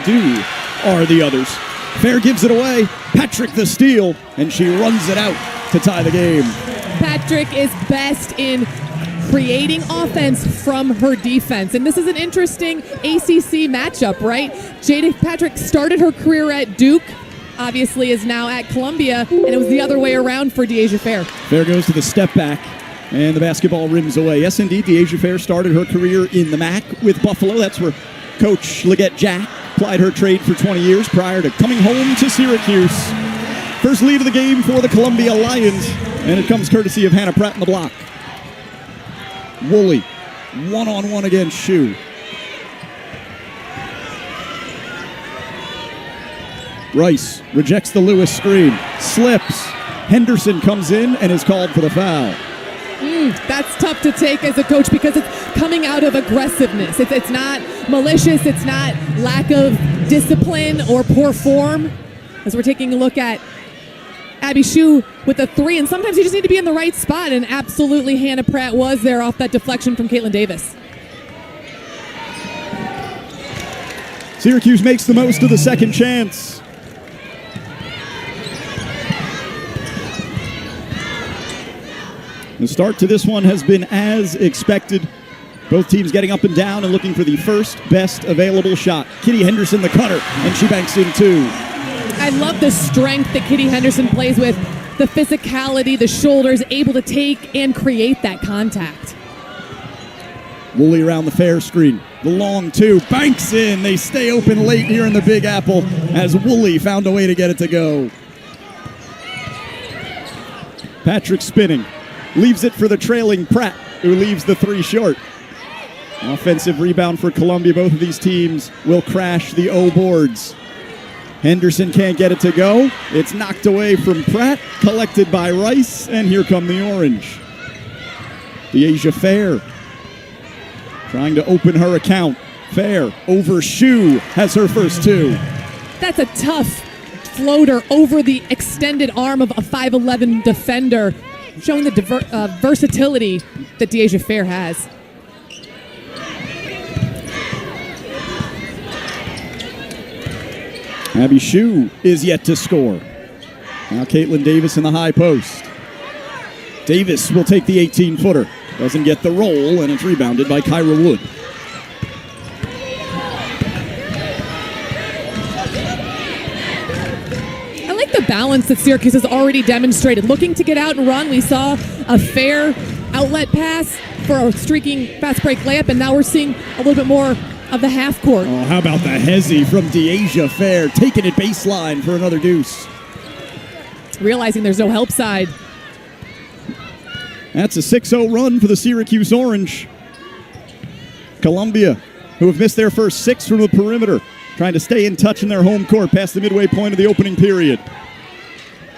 do are the others. Fair gives it away. Patrick the steal, and she runs it out to tie the game. Patrick is best in creating offense from her defense. And this is an interesting ACC matchup, right? Jada Patrick started her career at Duke, obviously is now at Columbia, and it was the other way around for De'Asia Fair. Fair goes to the step back, and the basketball rims away. Yes, indeed, De'Asia Fair started her career in the MAC with Buffalo. That's where Coach Leggett Jack applied her trade for 20 years prior to coming home to Syracuse. First lead of the game for the Columbia Lions, and it comes courtesy of Hannah Pratt in the block. Woolley, one-on-one against Shu. Rice rejects the Lewis screen, slips. Henderson comes in and is called for the foul. That's tough to take as a coach because it's coming out of aggressiveness. It's not malicious. It's not lack of discipline or poor form. As we're taking a look at Abby Shu with a three, and sometimes you just need to be in the right spot, and absolutely Hannah Pratt was there off that deflection from Caitlin Davis. Syracuse makes the most of the second chance. The start to this one has been as expected. Both teams getting up and down and looking for the first best available shot. Kitty Henderson the cutter, and she banks in two. I love the strength that Kitty Henderson plays with, the physicality, the shoulders, able to take and create that contact. Woolley around the Fair screen. The long two, banks in. They stay open late here in the Big Apple as Woolley found a way to get it to go. Patrick spinning. Leaves it for the trailing Pratt, who leaves the three short. Offensive rebound for Columbia. Both of these teams will crash the O boards. Henderson can't get it to go. It's knocked away from Pratt, collected by Rice, and here come the Orange. De'Asia Fair trying to open her account. Fair over Shu has her first two. That's a tough floater over the extended arm of a 5'11 defender, showing the versatility that De'Asia Fair has. Abby Shu is yet to score. Now Caitlin Davis in the high post. Davis will take the 18-footer. Doesn't get the roll, and it's rebounded by Kyra Wood. I like the balance that Syracuse has already demonstrated. Looking to get out and run, we saw a Fair outlet pass for a streaking fast break layup, and now we're seeing a little bit more of the half court. Oh, how about the hezzy from De'Asia Fair, taking it baseline for another deuce. Realizing there's no help side. That's a 6-0 run for the Syracuse Orange. Columbia, who have missed their first six from the perimeter, trying to stay in touch in their home court past the midway point of the opening period.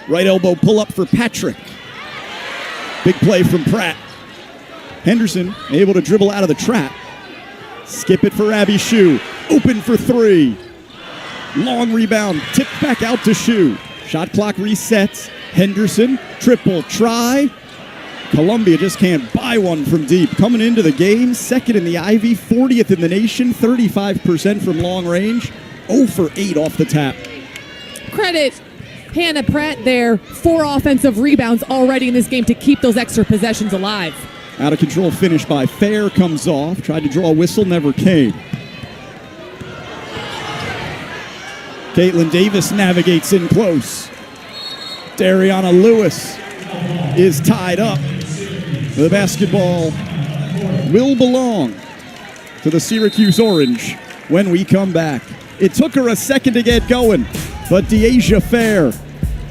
Right elbow pull up for Patrick. Big play from Pratt. Henderson able to dribble out of the trap. Skip it for Abby Shu. Open for three. Long rebound. Tipped back out to Shu. Shot clock resets. Henderson. Triple try. Columbia just can't buy one from deep. Coming into the game, second in the Ivy, 40th in the nation, 35% from long range, 0 for 8 off the tap. Credit Hannah Pratt there. 4 offensive rebounds already in this game to keep those extra possessions alive. Out of control finish by Fair, comes off. Tried to draw a whistle, never came. Caitlin Davis navigates in close. Dariana Lewis is tied up. The basketball will belong to the Syracuse Orange when we come back. It took her a second to get going, but De'Asia Fair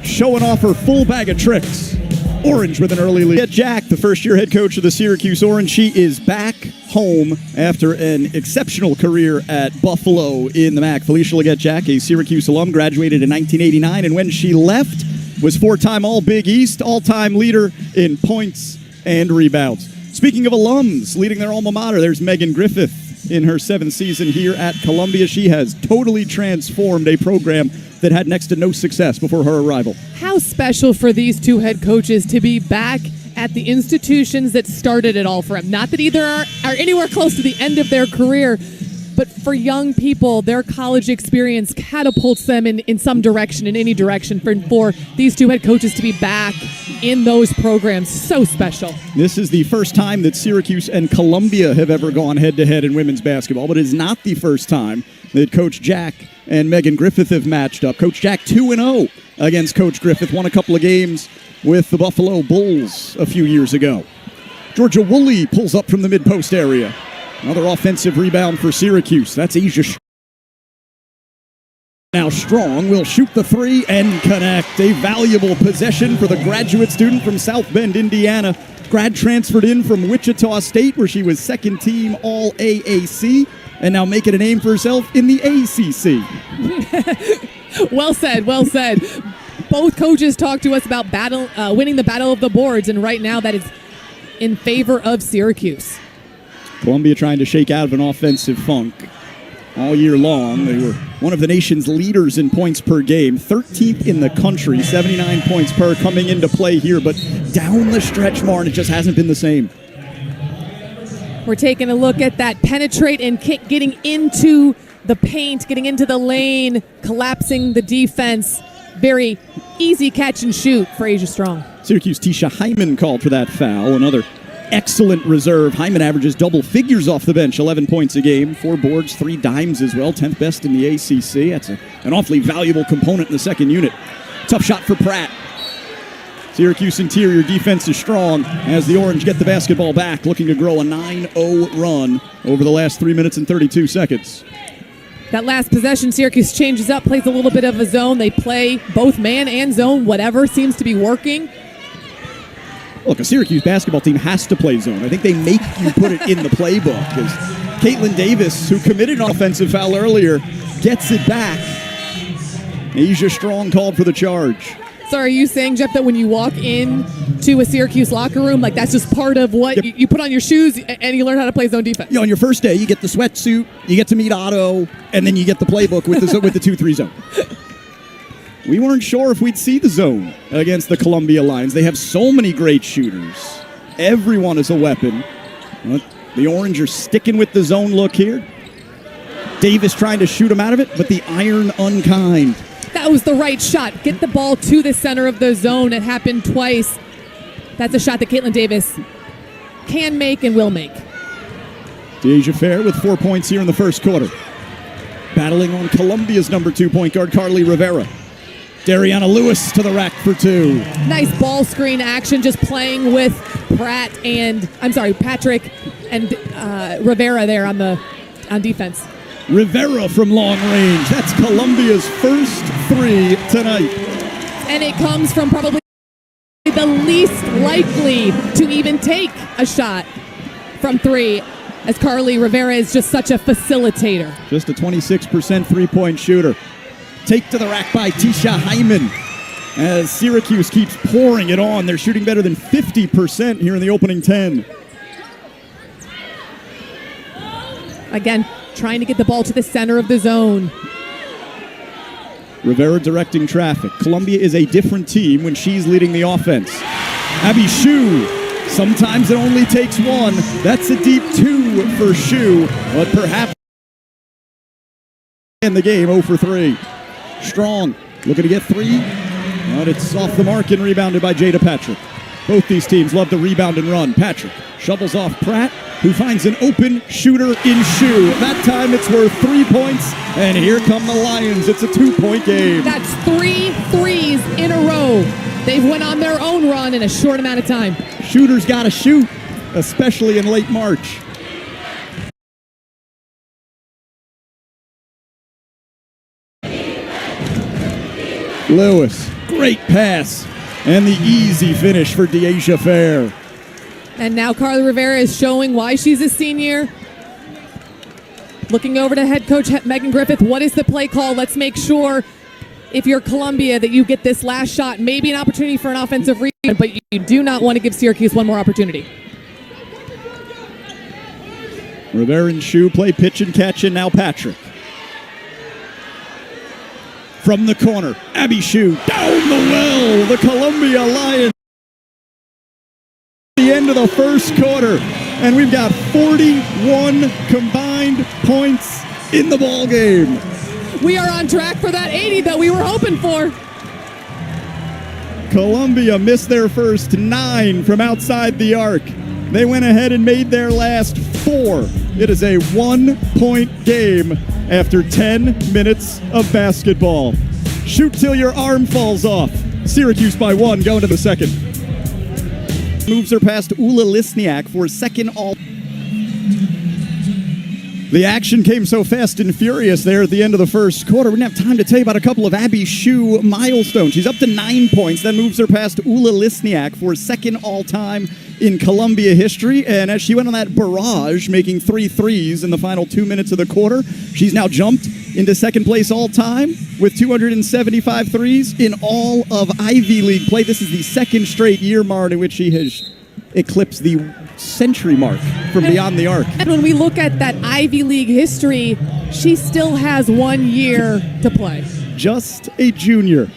showing off her full bag of tricks. Orange with an early lead. Jack, the first-year head coach of the Syracuse Orange, she is back home after an exceptional career at Buffalo in the MAC. Felicia Leggett Jack, a Syracuse alum, graduated in 1989, and when she left, was 4-time All-Big East, all-time leader in points and rebounds. Speaking of alums, leading their alma mater, there's Megan Griffith in her 7th season here at Columbia. She has totally transformed a program that had next to no success before her arrival. How special for these two head coaches to be back at the institutions that started it all for them. Not that either are anywhere close to the end of their career, But for young people, their college experience catapults them in some direction, in any direction. For these two head coaches to be back in those programs, so special. This is the first time that Syracuse and Columbia have ever gone head-to-head in women's basketball, but it is not the first time that Coach Jack and Megan Griffith have matched up. Coach Jack 2-0 against Coach Griffith, won a couple of games with the Buffalo Bulls a few years ago. Georgia Woolley pulls up from the mid-post area. Another offensive rebound for Syracuse. That's Asia. Now Strong will shoot the three and connect. A valuable possession for the graduate student from South Bend, Indiana. Grad transferred in from Wichita State, where she was second team All-AAC, and now making a name for herself in the ACC. Well said, well said. Both coaches talked to us about winning the battle of the boards, and right now that is in favor of Syracuse. Columbia trying to shake out of an offensive funk all year long. They were one of the nation's leaders in points per game, 13th in the country, 79 points per coming into play here, but down the stretch, Martin, it just hasn't been the same. We're taking a look at that penetrate and kick, getting into the paint, getting into the lane, collapsing the defense. Very easy catch and shoot for Asia Strong. Syracuse Tisha Hyman called for that foul. Another excellent reserve. Hyman averages double figures off the bench, 11 points a game, 4 boards, 3 dimes as well, 10th best in the ACC. That's an awfully valuable component in the second unit. Tough shot for Pratt. Syracuse interior defense is strong as the Orange get the basketball back, looking to grow a 9-0 run over the last 3 minutes and 32 seconds. That last possession, Syracuse changes up, plays a little bit of a zone. They play both man and zone, whatever seems to be working. Look, a Syracuse basketball team has to play zone. I think they make you put it in the playbook. Because Caitlin Davis, who committed an offensive foul earlier, gets it back. Asia Strong called for the charge. So are you saying, Jeff, that when you walk into a Syracuse locker room, like that's just part of what you put on your shoes and you learn how to play zone defense? You know, on your first day, you get the sweatsuit, you get to meet Otto, and then you get the playbook with the 2-3 zone. We weren't sure if we'd see the zone against the Columbia Lions. They have so many great shooters. Everyone is a weapon. The Orange are sticking with the zone look here. Davis trying to shoot him out of it, but the iron unkind. That was the right shot. Get the ball to the center of the zone. It happened twice. That's a shot that Caitlin Davis can make and will make. Deja Fair with 4 points here in the first quarter. Battling on Columbia's number 2 point guard, Carly Rivera. Dariana Lewis to the rack for 2. Nice ball screen action, just playing with Patrick and Rivera there on defense. Rivera from long range. That's Columbia's first 3 tonight. And it comes from probably the least likely to even take a shot from 3, as Carly Rivera is just such a facilitator. Just a 26% three-point shooter. Take to the rack by Tisha Hyman as Syracuse keeps pouring it on. They're shooting better than 50% here in the opening 10. Again, trying to get the ball to the center of the zone. Rivera directing traffic. Columbia is a different team when she's leading the offense. Abby Shue. Sometimes it only takes one. That's a deep 2 for Shue, but perhaps in the game 0 for 3. Strong looking to get 3, but it's off the mark and rebounded by Jada Patrick. Both these teams love to rebound and run. Patrick shovels off Pratt, who finds an open shooter in Shue. That time it's worth 3 points, and here come the Lions. It's a 2-point game. That's 3 threes in a row. They've went on their own run in a short amount of time. Shooters got to shoot, especially in late March. Lewis, great pass, and the easy finish for Deja Fair. And now Carly Rivera is showing why she's a senior. Looking over to head coach Megan Griffith, what is the play call? Let's make sure, if you're Columbia, that you get this last shot, maybe an opportunity for an offensive rebound, but you do not want to give Syracuse one more opportunity. Rivera and Shue play pitch and catch, and now Patrick. From the corner, Abby Shue down the well. The Columbia Lions. The end of the first quarter, and we've got 41 combined points in the ball game. We are on track for that 80 that we were hoping for. Columbia missed their first 9 from outside the arc. They went ahead and made their last 4. It is a 1-point game after 10 minutes of basketball. Shoot till your arm falls off. Syracuse by 1 going to the second. Moves her past Ula Lisniak for second all. The action came so fast and furious there at the end of the first quarter. We didn't have time to tell you about a couple of Abby Shue milestones. She's up to 9 points. That moves her past Ula Lisniak for second all-time in Columbia history. And as she went on that barrage, making 3 threes in the final 2 minutes of the quarter, she's now jumped into second place all-time with 275 threes in all of Ivy League play. This is the second straight year, Mart, in which she has eclipsed the century mark from beyond the arc. And when we look at that Ivy League history, she still has 1 year to play. Just a junior.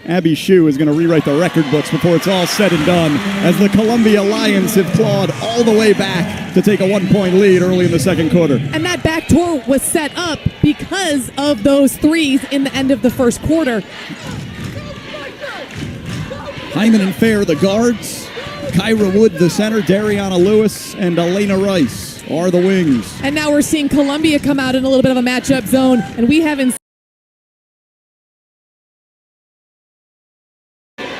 Abby Shue is going to rewrite the record books before it's all said and done, as the Columbia Lions have clawed all the way back to take a 1-point lead early in the second quarter. And that backdoor was set up because of those threes in the end of the first quarter. Hyman and Fair, the guards. Kyra Wood, the center. Dariana Lewis and Elena Rice are the wings. And now we're seeing Columbia come out in a little bit of a matchup zone, and we haven't.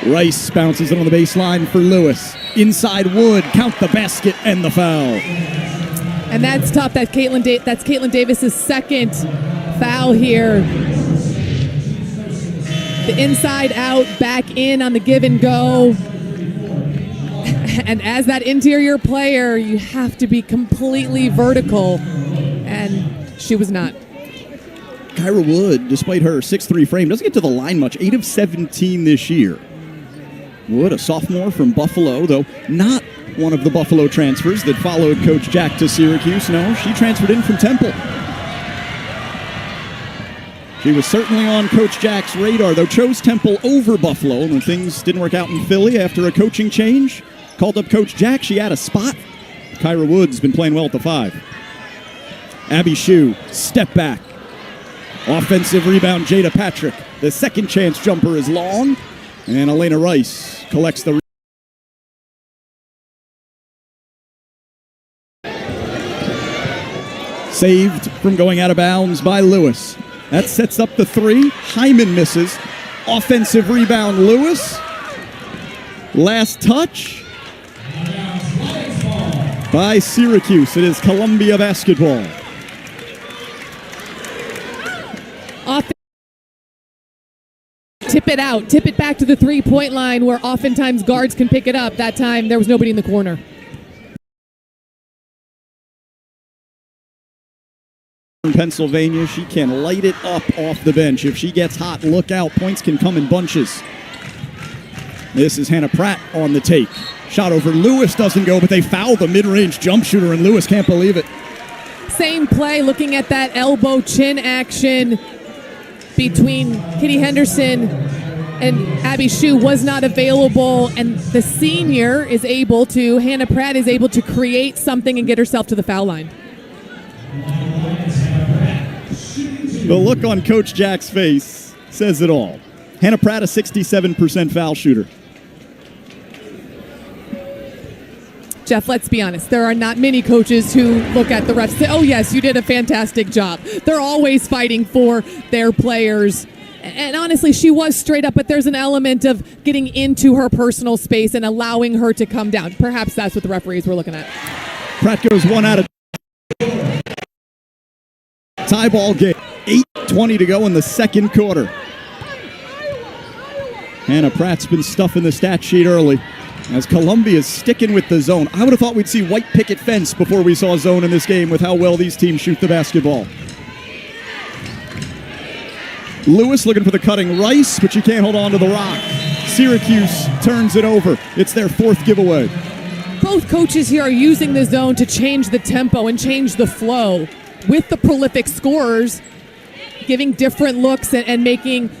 Rice bounces it on the baseline for Lewis. Inside Wood, count the basket and the foul. And that's tough. That's Caitlin Davis's second foul here. The inside out, back in on the give and go. And as that interior player, you have to be completely vertical. And she was not. Kyra Wood, despite her 6'3" frame, doesn't get to the line much. 8 of 17 this year. Wood, a sophomore from Buffalo, though not one of the Buffalo transfers that followed Coach Jack to Syracuse. No, she transferred in from Temple. She was certainly on Coach Jack's radar, though chose Temple over Buffalo when things didn't work out in Philly after a coaching change. Called up Coach Jack. She had a spot. Kyra Wood's been playing well at the 5. Abby Shue, step back. Offensive rebound, Jada Patrick. The second chance jumper is long. And Elena Rice collects the saved from going out of bounds by Lewis. That sets up the 3. Hyman misses. Offensive rebound, Lewis. Last touch by Syracuse. It is Columbia basketball. Tip it out. Tip it back to the 3-point line where oftentimes guards can pick it up. That time there was nobody in the corner. In Pennsylvania, she can light it up off the bench. If she gets hot, look out. Points can come in bunches. This is Hannah Pratt on the take. Shot over. Lewis doesn't go, but they foul the mid-range jump shooter, and Lewis can't believe it. Same play, looking at that elbow chin action between Kitty Henderson and Abby Shue was not available, and the senior is able to, Hannah Pratt is able to create something and get herself to the foul line. The look on Coach Jack's face says it all. Hannah Pratt, a 67% foul shooter. Jeff, let's be honest. There are not many coaches who look at the refs and say, oh, yes, you did a fantastic job. They're always fighting for their players. And honestly, she was straight up, but there's an element of getting into her personal space and allowing her to come down. Perhaps that's what the referees were looking at. Pratt goes 1 out of tie ball game. 8:20 to go in the second quarter. Hannah Pratt's been stuffing the stat sheet early as Columbia's sticking with the zone. I would have thought we'd see white picket fence before we saw zone in this game with how well these teams shoot the basketball. Lewis looking for the cutting Rice, but she can't hold on to the rock. Syracuse turns it over. It's their 4th giveaway. Both coaches here are using the zone to change the tempo and change the flow with the prolific scorers, giving different looks and making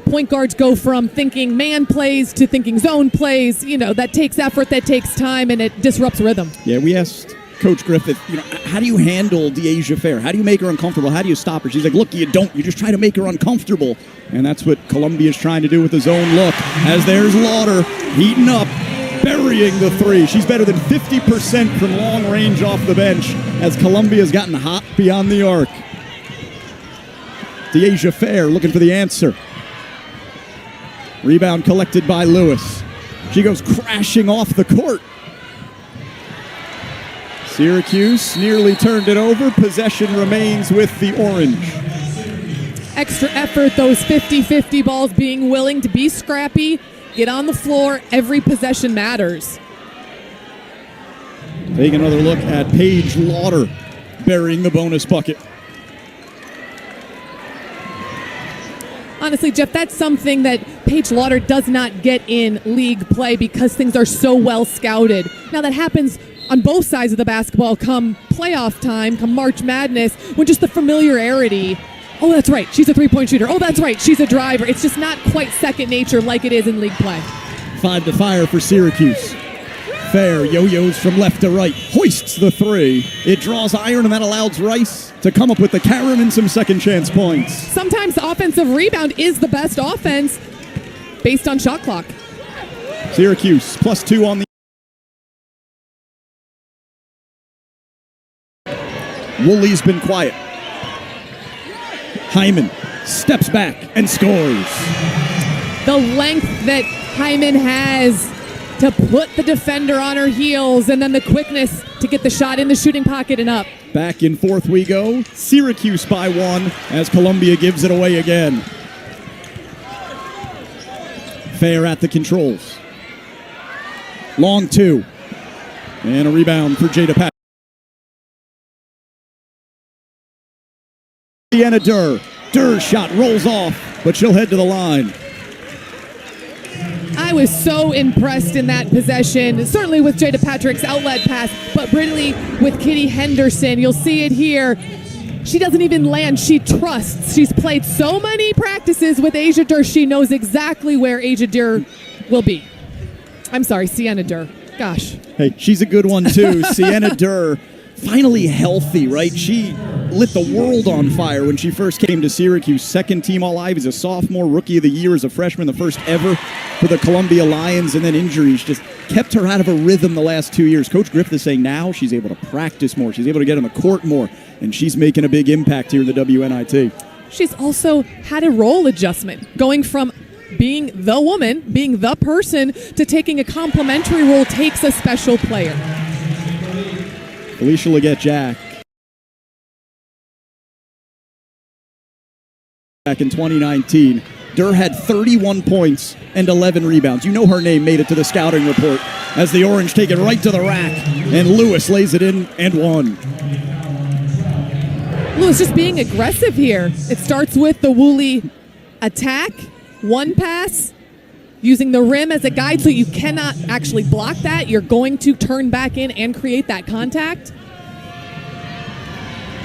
point guards go from thinking man plays to thinking zone plays. You know, that takes effort, that takes time, and it disrupts rhythm. Yeah, we asked Coach Griffith, how do you handle De'Asia Fair? How do you make her uncomfortable? How do you stop her? She's like, look, you don't. You just try to make her uncomfortable. And that's what Columbia is trying to do with the zone look. As there's Lauder heating up, burying the three. She's better than 50% from long range off the bench as Columbia's gotten hot beyond the arc. De'Asia Fair looking for the answer. Rebound collected by Lewis. She goes crashing off the court. Syracuse nearly turned it over. Possession remains with the Orange. Extra effort, those 50-50 balls, being willing to be scrappy, get on the floor. Every possession matters. Take another look at Paige Lauder burying the bonus bucket. Honestly, Jeff, that's something that Paige Lauder does not get in league play because things are so well scouted. Now, that happens on both sides of the basketball come playoff time, come March Madness, when just the familiarity. Oh, that's right, she's a three-point shooter. Oh, that's right, she's a driver. It's just not quite second nature like it is in league play. 5 to fire for Syracuse. Fair yo-yos from left to right, hoists the three. It draws iron, and that allows Rice to come up with the carom and some second chance points. Sometimes offensive rebound is the best offense based on shot clock. Syracuse +2 on the. Woolley's been quiet. Hyman steps back and scores. The length that Hyman has to put the defender on her heels, and then the quickness to get the shot in the shooting pocket and up. Back in fourth we go. Syracuse by 1 as Columbia gives it away again. Fair at the controls. Long 2. And a rebound for Jada Patrick. Sienna Durr. Durr's shot rolls off, but she'll head to the line. I was so impressed in that possession, certainly with Jada Patrick's outlet pass, but really with Kitty Henderson. You'll see it here. She doesn't even land. She trusts. She's played so many practices with Asia Durr. She knows exactly where Asia Durr will be. I'm sorry, Sienna Durr. Gosh. Hey, she's a good one too. Sienna Durr, finally healthy, right? She lit the world on fire when she first came to Syracuse. Second team All-Ivy as a sophomore, rookie of the year as a freshman, the first ever for the Columbia Lions, and then injuries just kept her out of a rhythm the last 2 years. Coach Griffith is saying now she's able to practice more. She's able to get on the court more, and she's making a big impact here in the WNIT. She's also had a role adjustment, going from being the woman, being the person, to taking a complimentary role takes a special player. Alicia Leggett-Jack. Back in 2019, Durr had 31 points and 11 rebounds. You know her name made it to the scouting report as the Orange take it right to the rack, and Lewis lays it in and one. Lewis just being aggressive here. It starts with the Woolley attack, one pass, using the rim as a guide so you cannot actually block that. You're going to turn back in and create that contact.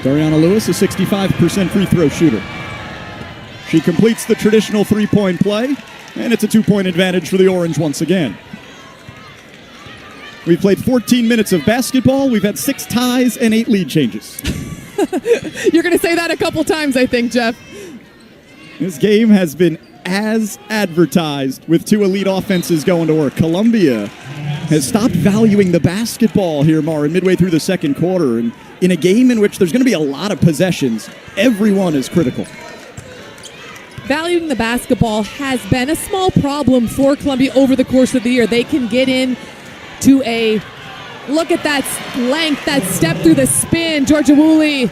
Dariana Lewis, a 65% free throw shooter. She completes the traditional three-point play, and it's a 2-point advantage for the Orange once again. We've played 14 minutes of basketball. We've had 6 ties and 8 lead changes. You're going to say that a couple times, I think, Jeff. This game has been as advertised with 2 elite offenses going to work. Columbia has stopped valuing the basketball here, Mara, midway through the second quarter. And in a game in which there's going to be a lot of possessions, everyone is critical. Valuing the basketball has been a small problem for Columbia over the course of the year. They can get in to a look at that length, that step through the spin. Georgia Woolley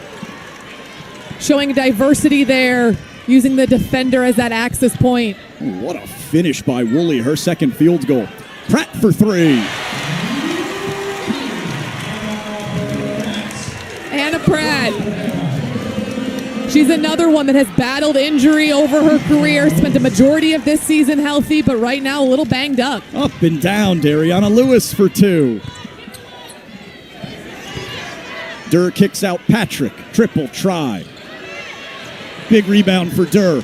showing diversity there, using the defender as that access point. Ooh, what a finish by Woolley, her second field goal. Pratt for 3. Anna Pratt. She's another one that has battled injury over her career, spent a majority of this season healthy, but right now a little banged up. Up and down, Dariana Lewis for 2. Durr kicks out Patrick. Triple try. Big rebound for Durr.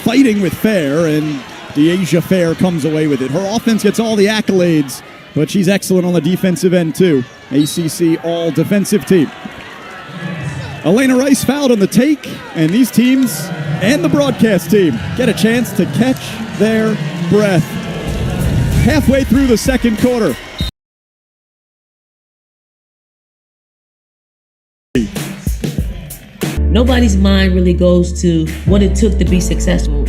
Fighting with Fair, and De'Asia Fair comes away with it. Her offense gets all the accolades, but she's excellent on the defensive end too. ACC all-defensive team. Elena Rice fouled on the take, and these teams and the broadcast team get a chance to catch their breath. Halfway through the second quarter. Nobody's mind really goes to what it took to be successful.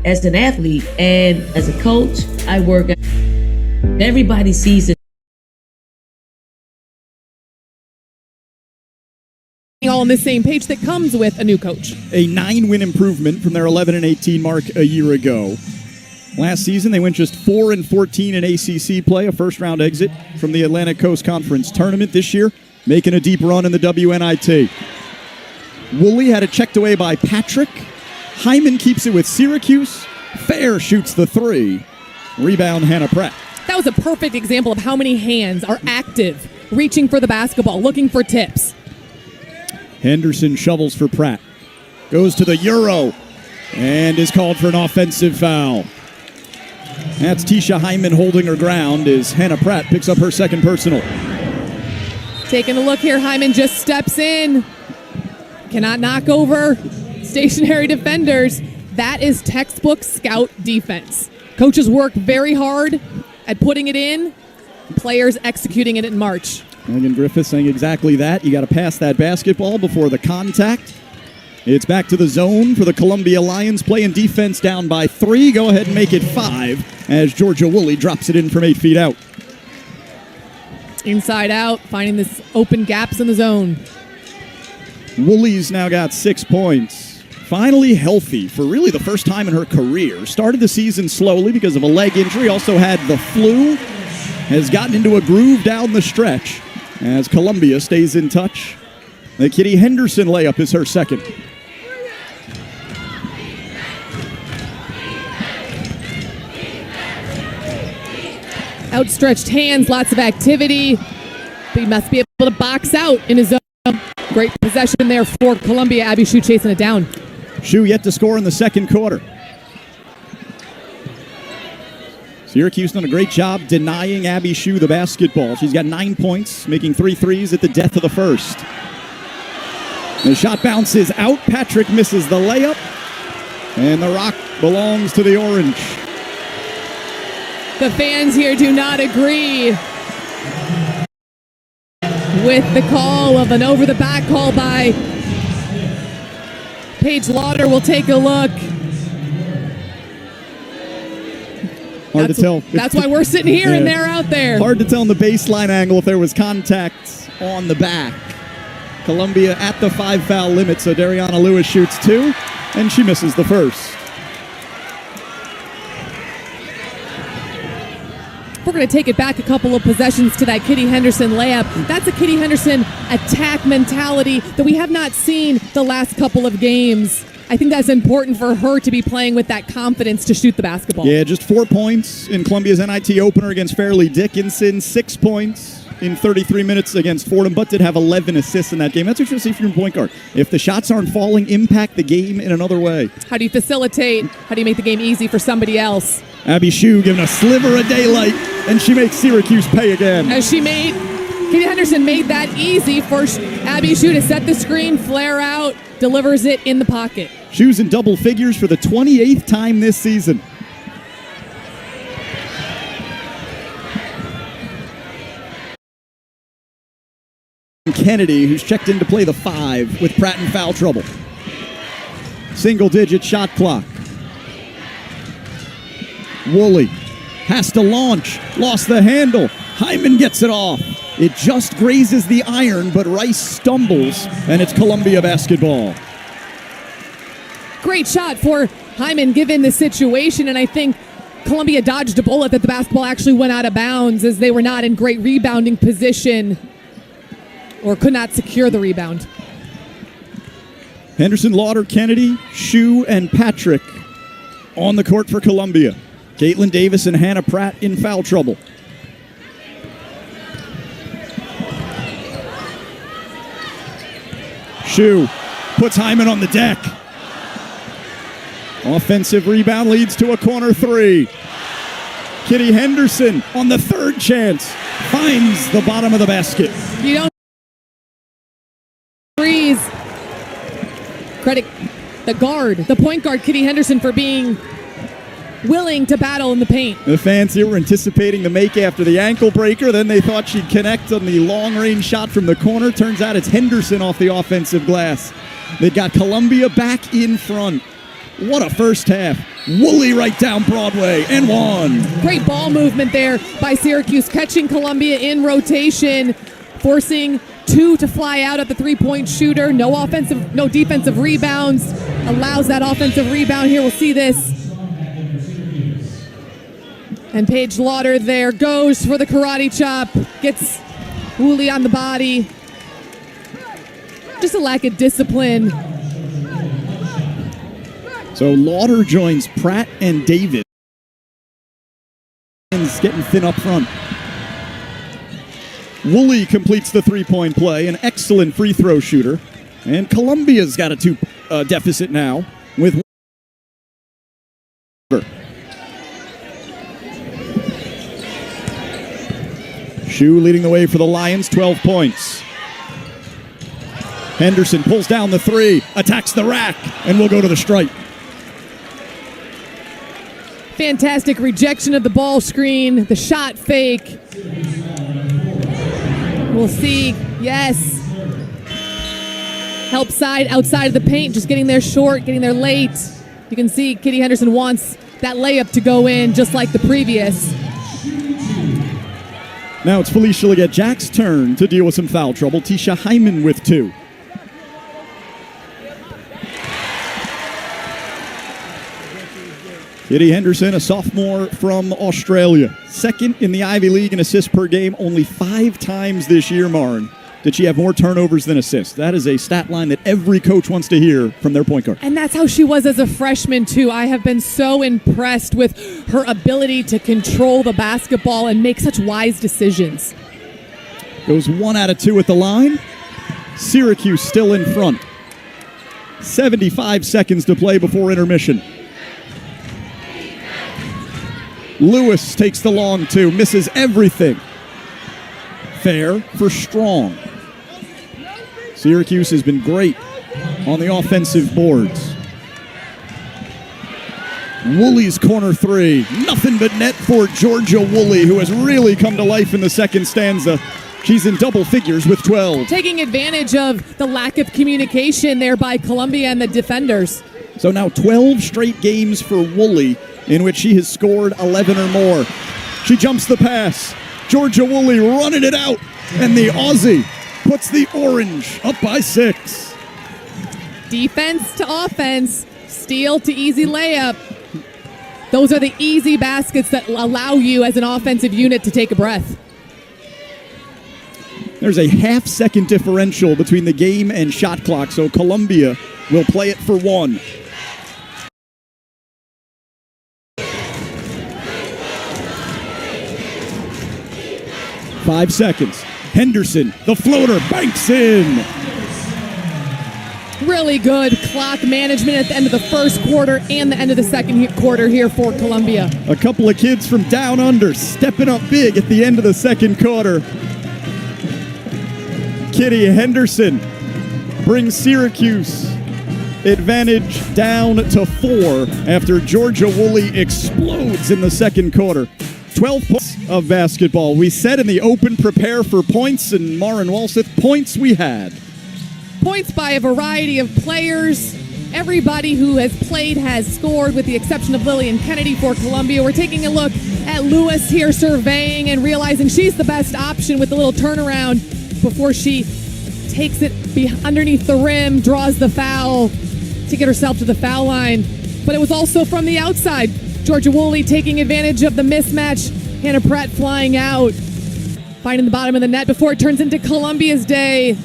As an athlete and as a coach, I work. Everybody sees it. All on the same page that comes with a new coach. A 9-win improvement from their 11-18 mark a year ago. Last season, they went just 4-14 in ACC play, a first-round exit from the Atlantic Coast Conference Tournament. This year, making a deep run in the WNIT. Woolley had it checked away by Patrick. Hyman keeps it with Syracuse. Fair shoots the 3. Rebound, Hannah Pratt. That was a perfect example of how many hands are active, reaching for the basketball, looking for tips. Henderson shovels for Pratt. Goes to the Euro and is called for an offensive foul. That's Tisha Hyman holding her ground as Hannah Pratt picks up her second personal. Taking a look here, Hyman just steps in. Cannot knock over stationary defenders. That is textbook scout defense. Coaches work very hard at putting it in. Players executing it in March. Megan Griffith saying exactly that. You got to pass that basketball before the contact. It's back to the zone for the Columbia Lions, playing defense down by 3. Go ahead and make it 5 as Georgia Woolley drops it in from 8 feet out. Inside out, finding this open gaps in the zone. Woolley's now got 6 points. Finally healthy for really the first time in her career. Started the season slowly because of a leg injury. Also had the flu. Has gotten into a groove down the stretch as Columbia stays in touch. The Kitty Henderson layup is her second. Outstretched hands, lots of activity. But he must be able to box out in his zone. Great possession there for Columbia. Abby Shue chasing it down. Shue yet to score in the second quarter. Syracuse done a great job denying Abby Shue the basketball. She's got 9 points, making 3 threes at the death of the first. The shot bounces out. Patrick misses the layup. And the rock belongs to the Orange. The fans here do not agree with the call of an over-the-back call by Paige Lauder. We'll take a look. Hard to tell. That's why we're sitting here and they're out there. Hard to tell in the baseline angle if there was contact on the back. Columbia at the 5-foul limit, so Dariana Lewis shoots 2, and she misses the first. We're going to take it back a couple of possessions to that Kitty Henderson layup. That's a Kitty Henderson attack mentality that we have not seen the last couple of games. I think that's important for her to be playing with that confidence to shoot the basketball. Yeah, just 4 points in Columbia's NIT opener against Fairleigh Dickinson, 6 points in 33 minutes against Fordham, but did have 11 assists in that game. That's what you'll see from your point guard. If the shots aren't falling, impact the game in another way. How do you facilitate? How do you make the game easy for somebody else? Abby Shue giving a sliver of daylight, and she makes Syracuse pay again. Kitty Henderson made that easy for Abby Shue to set the screen, flare out, delivers it in the pocket. Shue's in double figures for the 28th time this season. Kennedy, who's checked in to play the 5 with Pratt in foul trouble. Single-digit shot clock. Woolley has to launch, lost the handle. Hyman gets it off. It just grazes the iron, but Rice stumbles, and it's Columbia basketball. Great shot for Hyman given the situation, and I think Columbia dodged a bullet that the basketball actually went out of bounds as they were not in great rebounding position or could not secure the rebound. Henderson, Lauder, Kennedy, Shue, and Patrick on the court for Columbia. Caitlin Davis and Hannah Pratt in foul trouble. Shue puts Hyman on the deck. Offensive rebound leads to a corner 3. Kitty Henderson on the third chance finds the bottom of the basket. You don't freeze. Credit the point guard, Kitty Henderson, for being willing to battle in the paint. The fans here were anticipating the make after the ankle breaker. Then they thought she'd connect on the long-range shot from the corner. Turns out it's Henderson off the offensive glass. They got Columbia back in front. What a first half. Woolley right down Broadway and one. Great ball movement there by Syracuse, catching Columbia in rotation, forcing two to fly out at the three-point shooter. No defensive rebounds. Allows that offensive rebound here. We'll see this. And Paige Lauder there goes for the karate chop. Gets Woolley on the body. Just a lack of discipline. So Lauder joins Pratt and Davis. Getting thin up front. Woolley completes the three-point play, an excellent free throw shooter. And Columbia's got a two deficit now with Shu leading the way for the Lions, 12 points. Henderson pulls down the three, attacks the rack, and will go to the stripe. Fantastic rejection of the ball screen, the shot fake. We'll see, yes. Help side, outside of the paint, just getting there short, getting there late. You can see Kitty Henderson wants that layup to go in just like the previous. Now it's Felicia Leggett-Jack's turn to deal with some foul trouble. Tisha Hyman with two. Kitty Henderson, a sophomore from Australia. Second in the Ivy League in assists per game. Only 5 times this year, Maren, did she have more turnovers than assists. That is a stat line that every coach wants to hear from their point guard. And that's how she was as a freshman, too. I have been so impressed with her ability to control the basketball and make such wise decisions. Goes 1 out of 2 at the line. Syracuse still in front. 75 seconds to play before intermission. Lewis takes the long two, misses everything. Fair for Strong. Syracuse has been great on the offensive boards. Woolley's corner three. Nothing but net for Georgia Woolley, who has really come to life in the second stanza. She's in double figures with 12. Taking advantage of the lack of communication there by Columbia and the defenders. So now 12 straight games for Woolley in which she has scored 11 or more. She jumps the pass. Georgia Woolley running it out. And the Aussie puts the Orange up by 6. Defense to offense. Steal to easy layup. Those are the easy baskets that allow you as an offensive unit to take a breath. There's a half-second differential between the game and shot clock, so Columbia will play it for 1. Five seconds. Henderson, the floater, banks in. Really good clock management at the end of the first quarter and the end of the second quarter here for Columbia. A couple of kids from down under stepping up big at the end of the second quarter. Kitty Henderson brings Syracuse advantage down to 4 after Georgia Woolley explodes in the second quarter. 12 points of basketball. We said in the open, prepare for points, and Maren Walseth, points we had. Points by a variety of players. Everybody who has played has scored, with the exception of Lillian Kennedy for Columbia. We're taking a look at Lewis here surveying and realizing she's the best option with a little turnaround before she takes it underneath the rim, draws the foul to get herself to the foul line. But it was also from the outside. Georgia Woolley taking advantage of the mismatch. Hannah Pratt flying out, finding the bottom of the net before it turns into Columbia's day.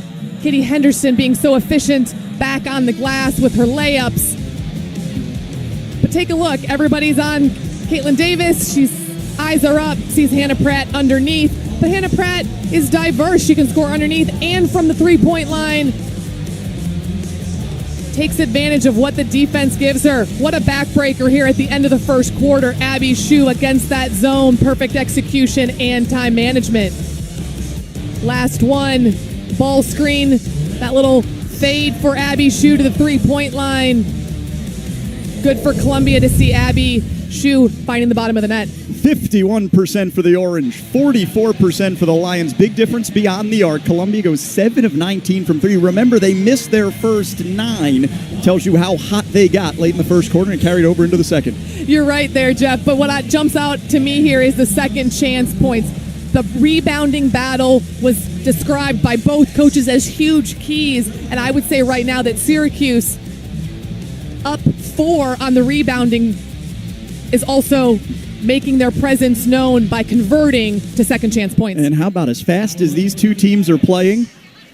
Kitty Henderson being so efficient back on the glass with her layups. But take a look. Everybody's on Caitlin Davis. She's eyes are up, sees Hannah Pratt underneath. But Hannah Pratt is diverse. She can score underneath and from the three-point line. takes advantage of what the defense gives her. What a backbreaker here at the end of the first quarter. Abby Shu against that zone. Perfect execution and time management. Last one, ball screen. That little fade for Abby Shu to the three-point line. Good for Columbia to see Abby Shu finding the bottom of the net. 51% for the Orange, 44% for the Lions. Big difference beyond the arc. Columbia goes 7 of 19 from 3. Remember, they missed their first 9. Tells you how hot they got late in the first quarter and carried over into the second. You're right there, Jeff. But what jumps out to me here is the second chance points. The rebounding battle was described by both coaches as huge keys. And I would say right now that Syracuse, up 4 on the rebounding, is also making their presence known by converting to second chance points. And how about as fast as these two teams are playing,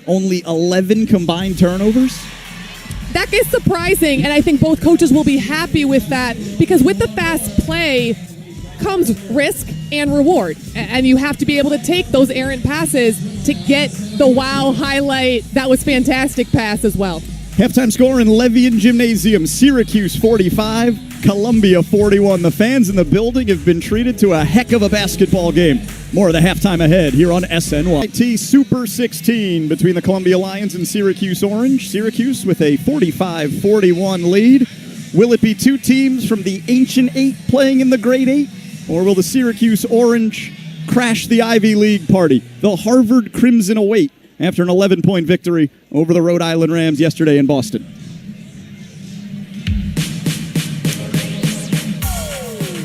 only 11 combined turnovers? That is surprising, and I think both coaches will be happy with that, because with the fast play comes risk and reward, and you have to be able to take those errant passes to get the wow highlight. That was fantastic pass as well. Halftime score in Levian Gymnasium, Syracuse 45, Columbia 41. The fans in the building have been treated to a heck of a basketball game. More of the halftime ahead here on SNY. Super 16 between the Columbia Lions and Syracuse Orange. Syracuse with a 45-41 lead. Will it be two teams from the Ancient 8 playing in the Great 8? Or will the Syracuse Orange crash the Ivy League party? The Harvard Crimson await after an 11-point victory over the Rhode Island Rams yesterday in Boston.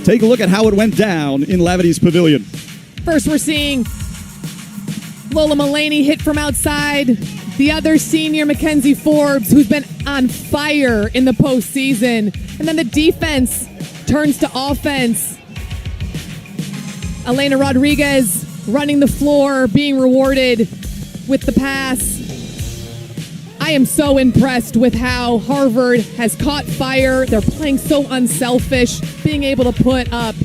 Take a look at how it went down in Lavity's Pavilion. First, we're seeing Lola Mullaney hit from outside. The other senior, Mackenzie Forbes, who's been on fire in the postseason. And then the defense turns to offense. Elena Rodriguez running the floor, being rewarded with the pass. I am so impressed with how Harvard has caught fire. They're playing so unselfish, being able to put up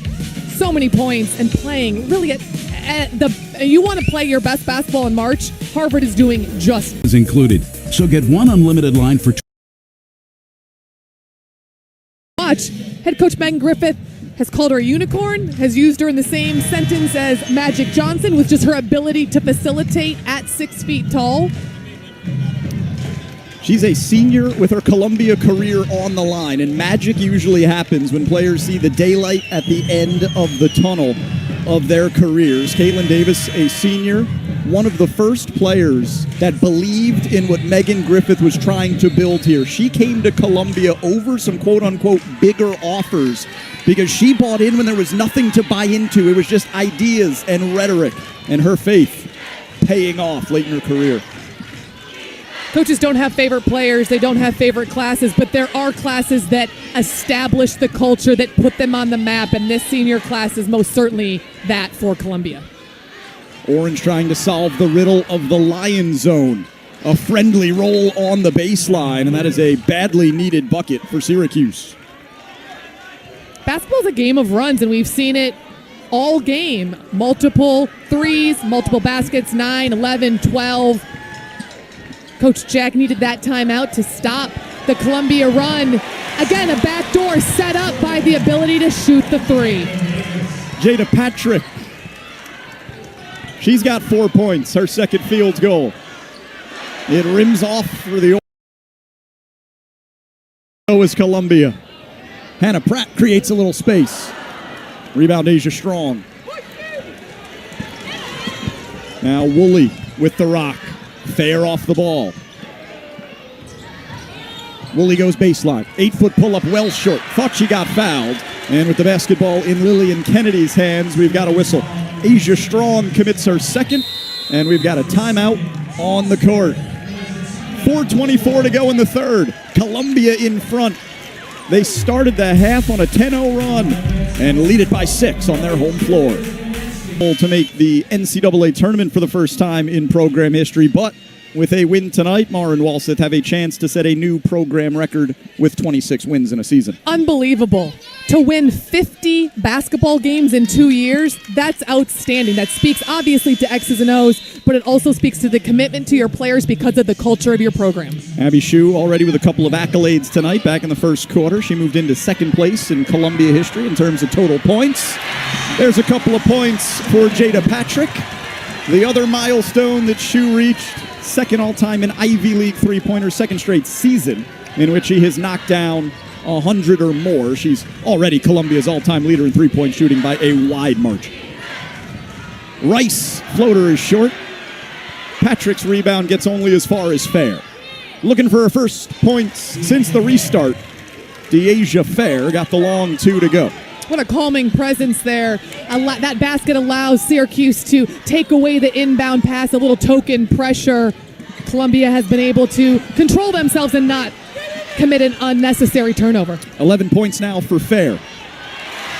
so many points and playing really you want to play your best basketball in March, Harvard is doing just is included. So get one unlimited line for watch. Head coach Megan Griffith has called her a unicorn, has used her in the same sentence as Magic Johnson, with just her ability to facilitate at 6 feet tall. She's a senior with her Columbia career on the line, and magic usually happens when players see the daylight at the end of the tunnel of their careers. Caitlin Davis, a senior, one of the first players that believed in what Megan Griffith was trying to build here. She came to Columbia over some quote-unquote bigger offers because she bought in when there was nothing to buy into. It was just ideas and rhetoric, and her faith paying off late in her career. Coaches don't have favorite players, they don't have favorite classes, but there are classes that establish the culture, that put them on the map, and this senior class is most certainly that for Columbia. Orange trying to solve the riddle of the Lion zone. A friendly roll on the baseline, and that is a badly needed bucket for Syracuse. Basketball is a game of runs, and we've seen it all game. Multiple threes, multiple baskets, 9, 11, 12. Coach Jack needed that timeout to stop the Columbia run. Again, a backdoor set up by the ability to shoot the three. Jada Patrick. She's got 4 points, her second field goal. It rims off for the is Columbia. Hannah Pratt creates a little space. Rebound Asia Strong. Now Woolley with the rock. Fair off the ball. Woolley goes baseline. 8-foot pull-up well short. Thought she got fouled. And with the basketball in Lillian Kennedy's hands, we've got a whistle. Asia Strong commits her second, and we've got a timeout on the court. 4:24 to go in the third. Columbia in front. They started the half on a 10-0 run and lead it by 6 on their home floor. To make the NCAA tournament for the first time in program history, but with a win tonight, Mara and Walseth have a chance to set a new program record with 26 wins in a season. Unbelievable. To win 50 basketball games in 2 years, that's outstanding. That speaks obviously to X's and O's, but it also speaks to the commitment to your players because of the culture of your program. Abby Shue already with a couple of accolades tonight. Back in the first quarter, she moved into second place in Columbia history in terms of total points. There's a couple of points for Jada Patrick. The other milestone that Shue reached, second all-time in Ivy League three-pointer, second straight season in which he has knocked down 100 or more. She's already Columbia's all-time leader in three-point shooting by a wide margin. Rice floater is short. Patrick's rebound gets only as far as Fair. Looking for her first points since the restart. Deasia Fair got the long two to go. What a calming presence there. That basket allows Syracuse to take away the inbound pass, a little token pressure. Columbia has been able to control themselves and not commit an unnecessary turnover. 11 points now for Fair.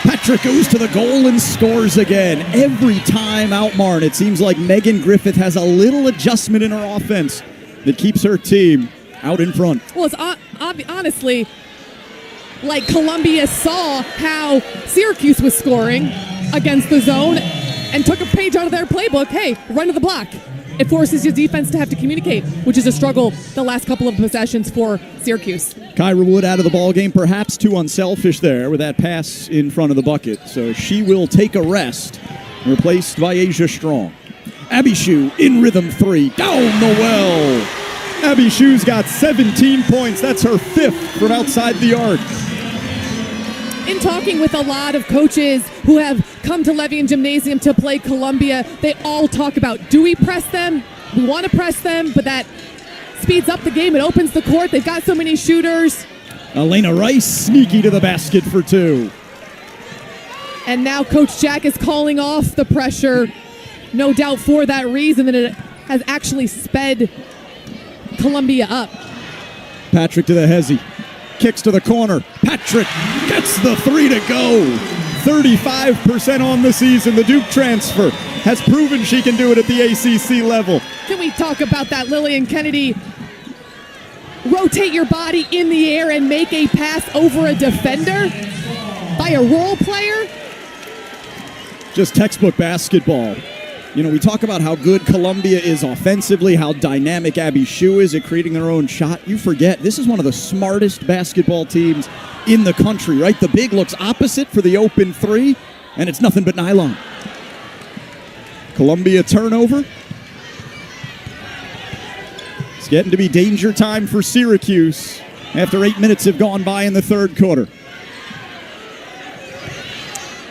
Patrick goes to the goal and scores again. Every time out, Martin, it seems like Megan Griffith has a little adjustment in her offense that keeps her team out in front. Well, it's honestly like Columbia saw how Syracuse was scoring against the zone and took a page out of their playbook. Hey, run to the block. It forces your defense to have to communicate, which is a struggle the last couple of possessions for Syracuse. Kyra Wood out of the ballgame, perhaps too unselfish there with that pass in front of the bucket. So she will take a rest, replaced by Asia Strong. Abby Shue in rhythm three, down the well. Abby Shue's got 17 points. That's her fifth from outside the arc. In talking with a lot of coaches who have come to Levy Gymnasium to play Columbia, they all talk about, do we press them? We want to press them, but that speeds up the game. It opens the court. They've got so many shooters. Elena Rice sneaky to the basket for two. And now Coach Jack is calling off the pressure, no doubt for that reason, that it has actually sped Columbia up. Patrick to the hezzy. Kicks to the corner. Patrick gets the three to go. 35% on the season. The Duke transfer has proven she can do it at the ACC level. Can we talk about that, Lillian Kennedy? Rotate your body in the air and make a pass over a defender by a role player? Just textbook basketball. You know, we talk about how good Columbia is offensively, how dynamic Abby Shue is at creating their own shot. You forget, this is one of the smartest basketball teams in the country, right? The big looks opposite for the open three, and it's nothing but nylon. Columbia turnover. It's getting to be danger time for Syracuse after 8 minutes have gone by in the third quarter.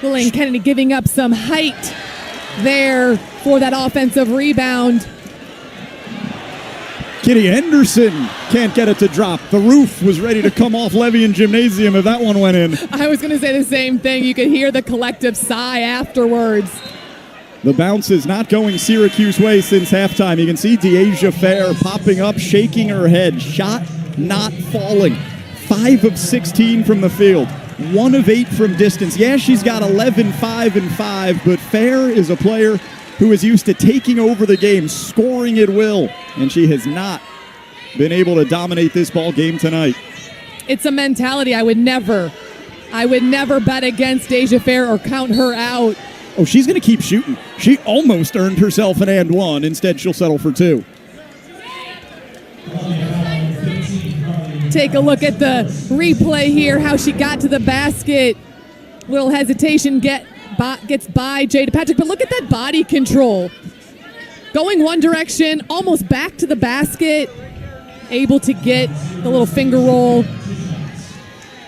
Lillian Kennedy giving up some height there for that offensive rebound. Kitty Henderson can't get it to drop. The roof was ready to come off Levy Gymnasium if that one went in. I was going to say the same thing. You could hear the collective sigh afterwards. The bounce is not going Syracuse way since halftime. You can see Deasia Fair popping up, shaking her head. Shot not falling. 5 of 16 from the field. 1 of 8 from distance. Yeah, she's got 11, 5, and 5, but Fair is a player who is used to taking over the game, scoring at will, and she has not been able to dominate this ball game tonight. It's a mentality. I would never bet against Deasia Fair or count her out. Oh, she's going to keep shooting. She almost earned herself an and one. Instead, she'll settle for 2. Take a look at the replay here, how she got to the basket. Little hesitation gets by Jada Patrick, but look at that body control. Going one direction, almost back to the basket, able to get the little finger roll.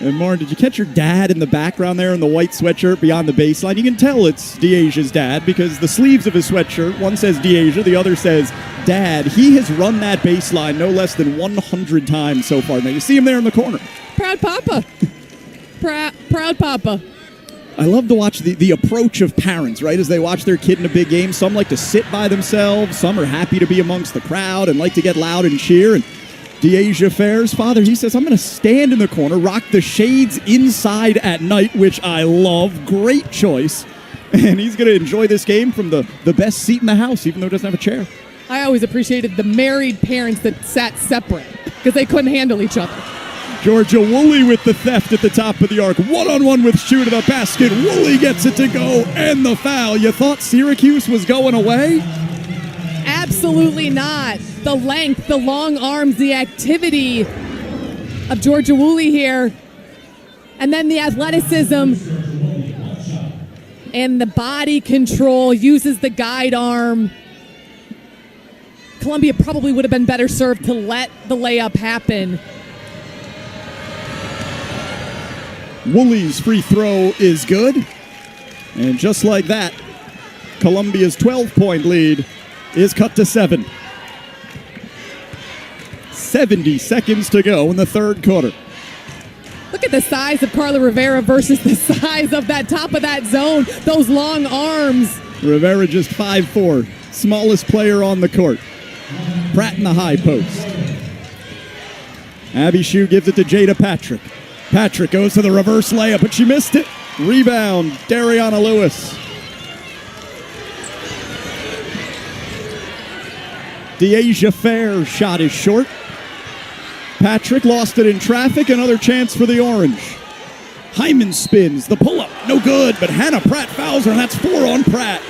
And Martin, did you catch your dad in the background there in the white sweatshirt beyond the baseline? You can tell it's Deasia's dad because the sleeves of his sweatshirt, one says Deasia, the other says Dad. He has run that baseline no less than 100 times so far. Now you see him there in the corner. Proud Papa. Proud Papa. I love to watch the approach of parents, right, as they watch their kid in a big game. Some like to sit by themselves. Some are happy to be amongst the crowd and like to get loud and cheer. And Deasia Fair's father, he says, I'm going to stand in the corner, rock the shades inside at night, which I love. Great choice. And he's going to enjoy this game from the best seat in the house, even though he doesn't have a chair. I always appreciated the married parents that sat separate because they couldn't handle each other. Georgia Woolley with the theft at the top of the arc. One-on-one with Shu to the basket. Woolley gets it to go, and the foul. You thought Syracuse was going away? Absolutely not. The length, the long arms, the activity of Georgia Woolley here. And then the athleticism and the body control, uses the guide arm. Columbia probably would have been better served to let the layup happen. Woolley's free throw is good. And just like that, Columbia's 12-point lead is cut to 7. 70 seconds to go in the third quarter. Look at the size of Carla Rivera versus the size of that top of that zone. Those long arms. Rivera just 5'4", smallest player on the court. Pratt in the high post. Abby Shu gives it to Jada Patrick. Patrick goes to the reverse layup, but she missed it. Rebound, Dariana Lewis. Deasia Fair's shot is short. Patrick lost it in traffic. Another chance for the Orange. Hyman spins. The pull-up, no good, but Hannah Pratt fouls her, and that's 4 on Pratt.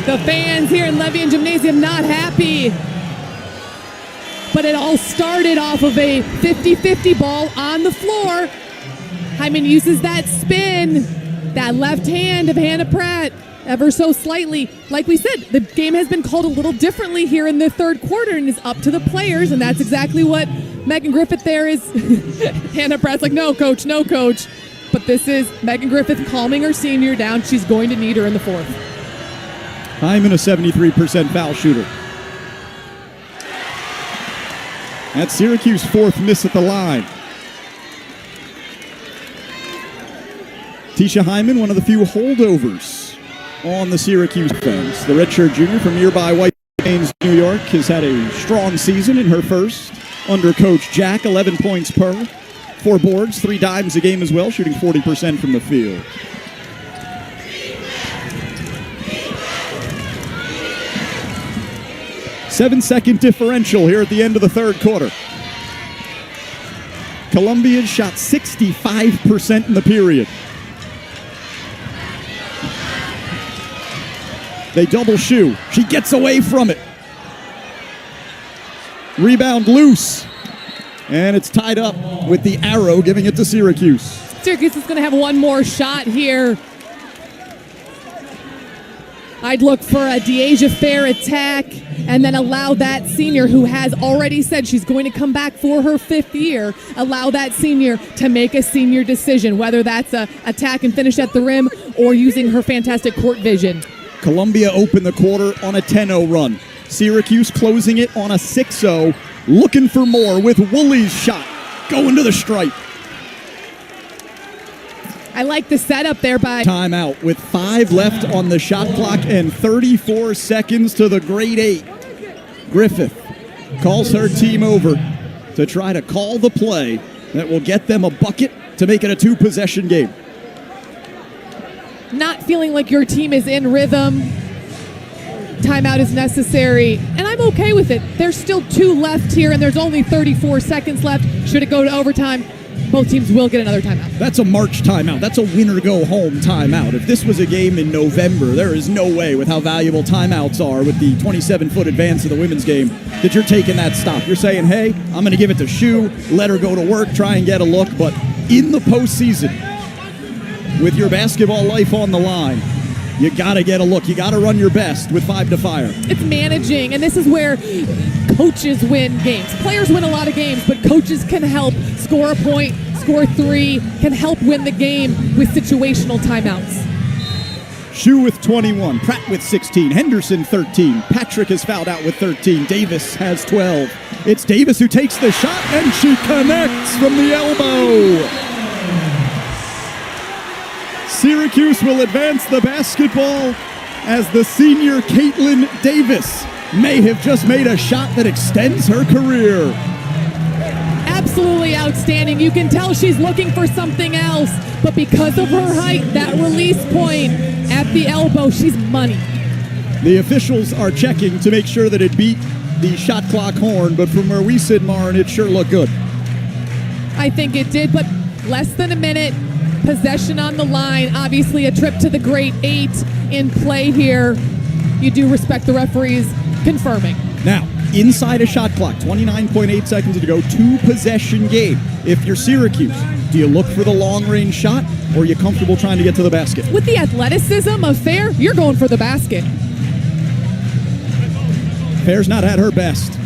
The fans here in Levian Gymnasium not happy. But it all started off of a 50-50 ball on the floor. Hyman uses that spin, that left hand of Hannah Pratt, ever so slightly. Like we said, the game has been called a little differently here in the third quarter and is up to the players, and that's exactly what Megan Griffith there is. Hannah Pratt's like, no, coach, no, coach. But this is Megan Griffith calming her senior down. She's going to need her in the fourth. Hyman, a 73% foul shooter. That's Syracuse' 4th miss at the line. Tisha Hyman, one of the few holdovers on the Syracuse defense. The redshirt junior from nearby White Plains, New York, has had a strong season in her first under Coach Jack, 11 points per, 4 boards, 3 dimes a game as well, shooting 40% from the field. Seven-second differential here at the end of the third quarter. Columbia shot 65% in the period. They double Shu. She gets away from it. Rebound loose. And it's tied up with the arrow giving it to Syracuse. Syracuse is going to have one more shot here. I'd look for a Deasia Fair attack and then allow that senior, who has already said she's going to come back for her 5th year, allow that senior to make a senior decision, whether that's a attack and finish at the rim or using her fantastic court vision. Columbia opened the quarter on a 10-0 run. Syracuse closing it on a 6-0, looking for more with Woolley's shot going to the stripe. I like the setup there by Timeout with 5 left on the shot clock and 34 seconds to the grade 8. Griffith calls her team over to try to call the play that will get them a bucket to make it a 2-possession game. not feeling like your team is in rhythm. Timeout is necessary, and I'm okay with it. There's still 2 left here, and there's only 34 seconds left. Should it go to overtime, both teams will get another timeout. That's a March timeout. That's a winner-go-home timeout. If this was a game in November, there is no way, with how valuable timeouts are with the 27-foot advance of the women's game, that you're taking that stop. You're saying, hey, I'm going to give it to Shu, let her go to work, try and get a look. But in the postseason, with your basketball life on the line, you got to get a look. You got to run your best with 5 to fire. It's managing, and this is where coaches win games. Players win a lot of games, but coaches can help score a point, score 3, can help win the game with situational timeouts. Shu with 21, Pratt with 16, Henderson 13, Patrick is fouled out with 13, Davis has 12. It's Davis who takes the shot, and she connects from the elbow. Syracuse will advance the basketball as the senior Caitlin Davis may have just made a shot that extends her career. Absolutely outstanding. You can tell she's looking for something else, but because of her height, that release point at the elbow, she's money. The officials are checking to make sure that it beat the shot clock horn, but from where we sit, Maren, it sure looked good. I think it did, but less than a minute, possession on the line. Obviously, a trip to the Great Eight in play here. You do respect the referees confirming. Now, inside a shot clock, 29.8 seconds to go, 2-possession game. If you're Syracuse, do you look for the long-range shot, or are you comfortable trying to get to the basket? With the athleticism of Fair, you're going for the basket. Fair's not at her best.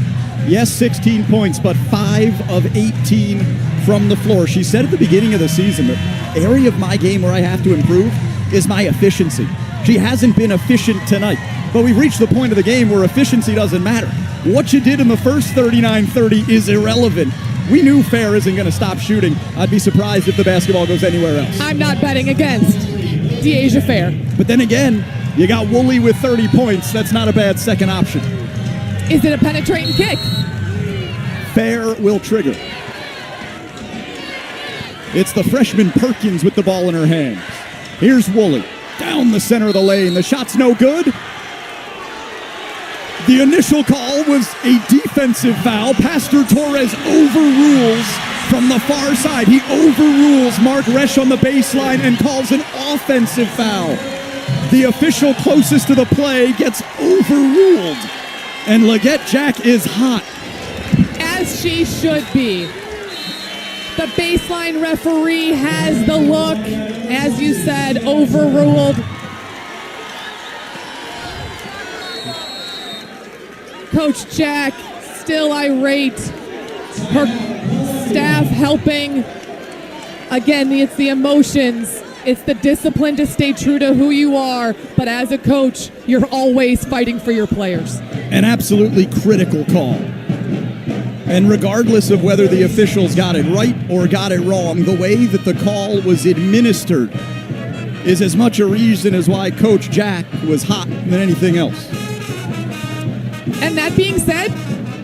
Yes, 16 points, but 5 of 18 from the floor. She said at the beginning of the season, the area of my game where I have to improve is my efficiency. She hasn't been efficient tonight, but we've reached the point of the game where efficiency doesn't matter. What you did in the first 39-30 is irrelevant. We knew Fair isn't going to stop shooting. I'd be surprised if the basketball goes anywhere else. I'm not betting against De'Asia Fair. But then again, you got Woolley with 30 points. That's not a bad second option. Is it a penetrating kick? Fair will trigger. It's the freshman Perkins with the ball in her hands. Here's Woolley. Down the center of the lane. The shot's no good. The initial call was a defensive foul. Pastor Torres overrules from the far side. He overrules Mark Resch on the baseline and calls an offensive foul. The official closest to the play gets overruled. And Leggett Jack is hot. As she should be. The baseline referee has the look, as you said, overruled. Coach Jack still irate. Her staff helping. Again, it's the emotions. It's the discipline to stay true to who you are. But as a coach, you're always fighting for your players. An absolutely critical call. And regardless of whether the officials got it right or got it wrong, the way that the call was administered is as much a reason as why Coach Jack was hot than anything else. And that being said,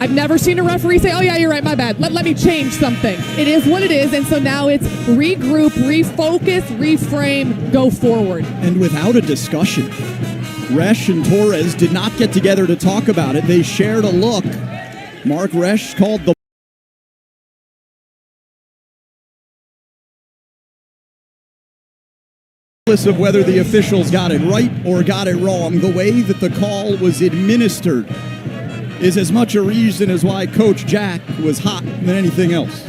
I've never seen a referee say, oh yeah, you're right, my bad. Let me change something. It is what it is, and so now it's regroup, refocus, reframe, go forward. And without a discussion, Resch and Torres did not get together to talk about it. They shared a look. Mark Resch called the of whether the officials got it right or got it wrong, the way that the call was administered is as much a reason as why Coach Jack was hot than anything else.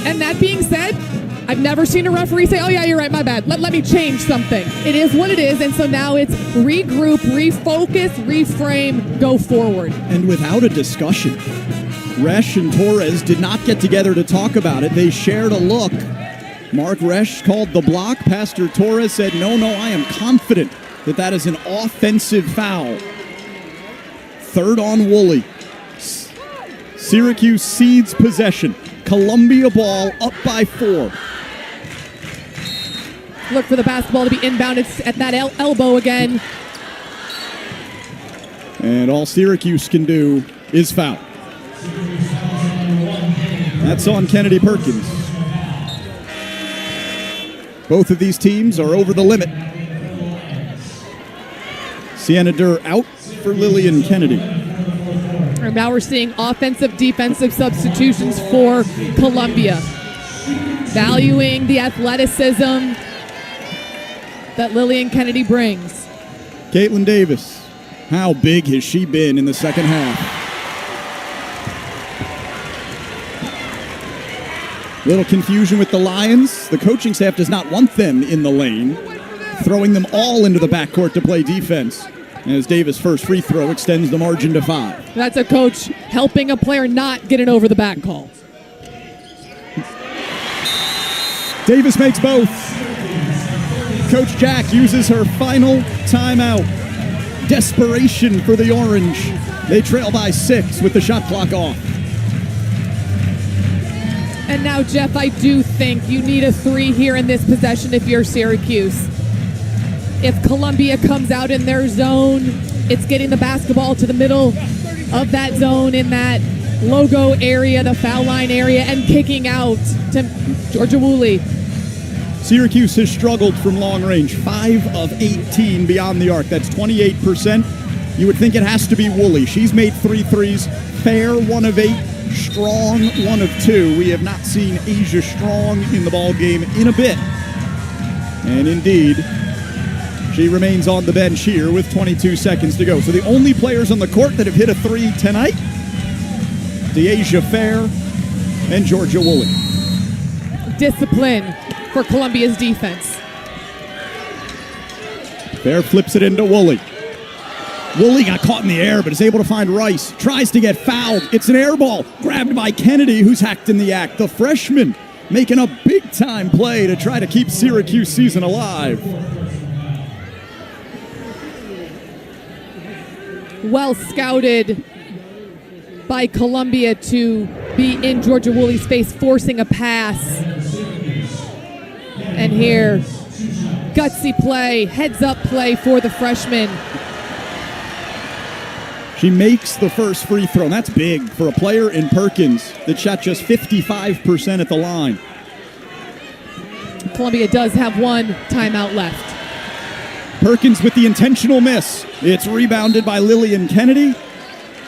And that being said, I've never seen a referee say, oh yeah, you're right, my bad. Let me change something. It is what it is, and so now it's regroup, refocus, reframe, go forward. And without a discussion, Resch and Torres did not get together to talk about it. They shared a look. Mark Resch called the block. Pastor Torres said, no, I am confident that that is an offensive foul. Third on Woolley. Syracuse cedes possession. Columbia ball up by 4. Look for the basketball to be inbounded at that elbow again. And all Syracuse can do is foul. That's on Kennedy Perkins. Both of these teams are over the limit. Sienna Durr out for Lillian Kennedy. And now we're seeing offensive, defensive substitutions for Columbia. Valuing the athleticism that Lillian Kennedy brings. Caitlin Davis, how big has she been in the second half? Little confusion with the Lions. The coaching staff does not want them in the lane, throwing them all into the backcourt to play defense. As Davis' first free throw extends the margin to 5. That's a coach helping a player not get an over the back call. Davis makes both. Coach Jack uses her final timeout. Desperation for the Orange. They trail by 6 with the shot clock off. And now, Jeff, I do think you need a 3 here in this possession if you're Syracuse. If Columbia comes out in their zone, it's getting the basketball to the middle of that zone in that logo area, the foul line area, and kicking out to Georgia Woolley. Syracuse has struggled from long range, 5 of 18 beyond the arc. That's 28%. You would think it has to be Woolley. She's made 3 threes. Fair, 1 of 8. Strong, 1 of 2. We have not seen Asia Strong in the ball game in a bit. And indeed, she remains on the bench here with 22 seconds to go. So the only players on the court that have hit a 3 tonight, De'Asia Fair and Georgia Woolley. Discipline for Columbia's defense. Fair flips it into Woolley. Woolley got caught in the air, but is able to find Rice. Tries to get fouled. It's an air ball. Grabbed by Kennedy, who's hacked in the act. The freshman making a big-time play to try to keep Syracuse season alive. Well scouted by Columbia to be in Georgia Woolley's face, forcing a pass. And here, gutsy play, heads-up play for the freshman. She makes the first free throw, and that's big for a player in Perkins that shot just 55% at the line. Columbia does have 1 timeout left. Perkins with the intentional miss. It's rebounded by Lillian Kennedy,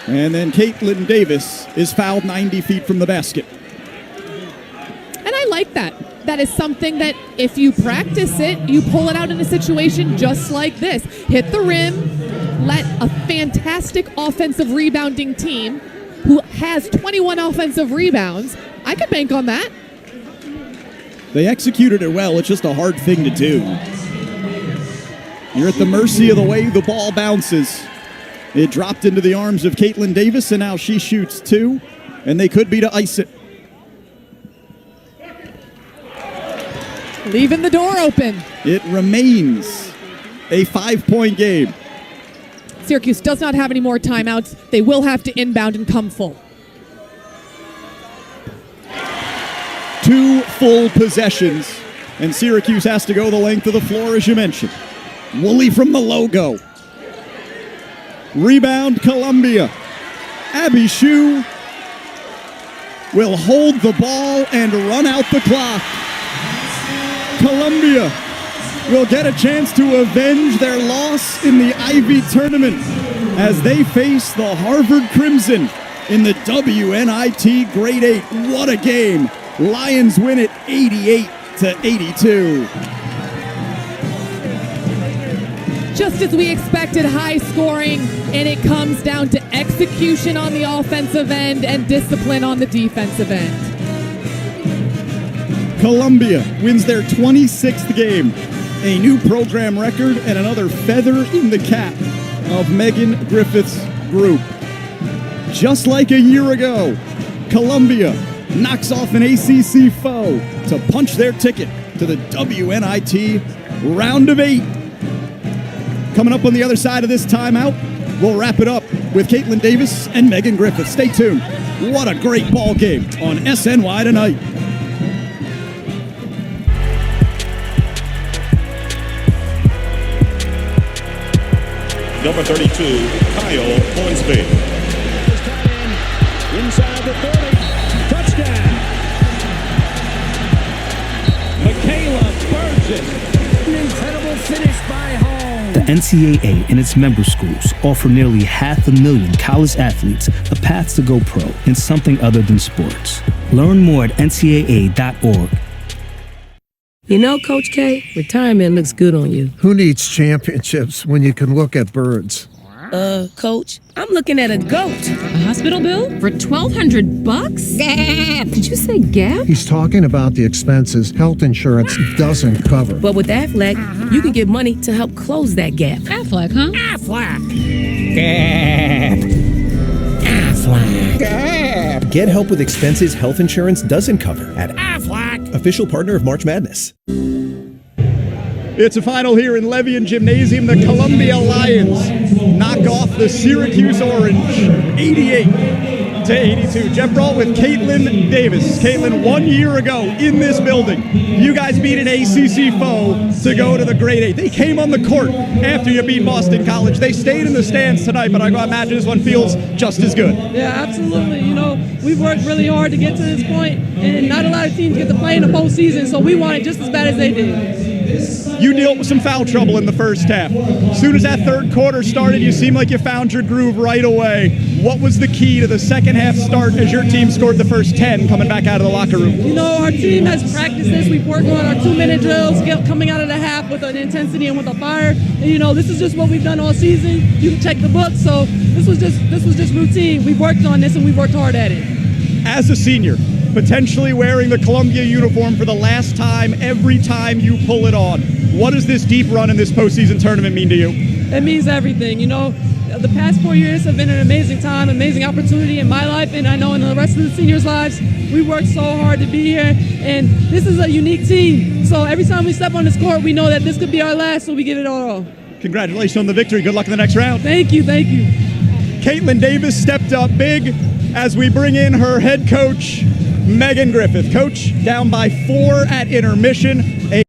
and then Caitlin Davis is fouled 90 feet from the basket. And I like that. That is something that if you practice it, you pull it out in a situation just like this. Hit the rim, let a fantastic offensive rebounding team who has 21 offensive rebounds, I could bank on that. They executed it well. It's just a hard thing to do. You're at the mercy of the way the ball bounces. It dropped into the arms of Caitlin Davis, and now she shoots 2, and they could be to ice it. Leaving the door open. It remains a 5-point game. Syracuse does not have any more timeouts. They will have to inbound and come full. 2 full possessions, and Syracuse has to go the length of the floor, as you mentioned. Woolley from the logo. Rebound, Columbia. Abby Shue will hold the ball and run out the clock. Columbia will get a chance to avenge their loss in the Ivy tournament as they face the Harvard Crimson in the WNIT Grade 8. What a game. Lions win it 88-82. Just as we expected, high scoring, and it comes down to execution on the offensive end and discipline on the defensive end. Columbia wins their 26th game, a new program record and another feather in the cap of Megan Griffith's group. Just like a year ago, Columbia knocks off an ACC foe to punch their ticket to the WNIT Round of 8. Coming up on the other side of this timeout, we'll wrap it up with Caitlin Davis and Megan Griffith. Stay tuned. What a great ball game on SNY tonight. Number 32, Kyle Hornsby. Inside the 30, touchdown. Michaela Burgess. An incredible finish by Holmes. The NCAA and its member schools offer nearly 500,000 college athletes a path to go pro in something other than sports. Learn more at ncaa.org. You know, Coach K, retirement looks good on you. Who needs championships when you can look at birds? Coach, I'm looking at a goat. A hospital bill for $1,200? Gap. Did you say gap? He's talking about the expenses health insurance doesn't cover. But with Aflac, you can get money to help close that gap. Aflac, huh? Aflac. Gap. Aflac. Gap. Get help with expenses health insurance doesn't cover at Aflac. official partner of March Madness. It's a final here in Levian Gymnasium. The Columbia Lions knock off the Syracuse Orange 88-82. Jeff Brault with Caitlin Davis. Caitlin, 1 year ago in this building, you guys beat an ACC foe to go to the Grade 8. They came on the court after you beat Boston College. They stayed in the stands tonight, but I imagine this one feels just as good. Yeah, absolutely. You know, we've worked really hard to get to this point, and not a lot of teams get to play in the postseason, so we want it just as bad as they did. You dealt with some foul trouble in the first half. As soon as that third quarter started, you seemed like you found your groove right away. What was the key to the second half start as your team scored the first 10 coming back out of the locker room? You know, our team has practiced this. We've worked on our 2-minute drills, coming out of the half with an intensity and with a fire. And you know, this is just what we've done all season. You can check the book. So this was just routine. We've worked on this and we worked hard at it. As a senior, potentially wearing the Columbia uniform for the last time every time you pull it on, what does this deep run in this postseason tournament mean to you? It means everything. You know, the past 4 years have been an amazing time, amazing opportunity in my life, and I know in the rest of the seniors' lives. We worked so hard to be here, and this is a unique team. So every time we step on this court, we know that this could be our last, so we give it all. Congratulations on the victory. Good luck in the next round. Thank you, thank you. Caitlin Davis stepped up big as we bring in her head coach, Megan Griffith. Coach, down by 4 at intermission. A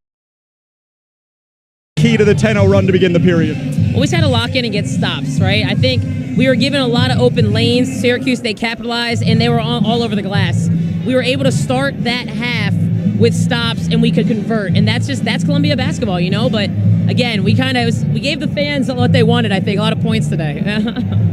key to the 10-0 run to begin the period. Always had to lock in and get stops, right? I think we were given a lot of open lanes. Syracuse, they capitalized, and they were all over the glass. We were able to start that half with stops, and we could convert. And that's Columbia basketball, you know? But again, we gave the fans what they wanted, I think. A lot of points today.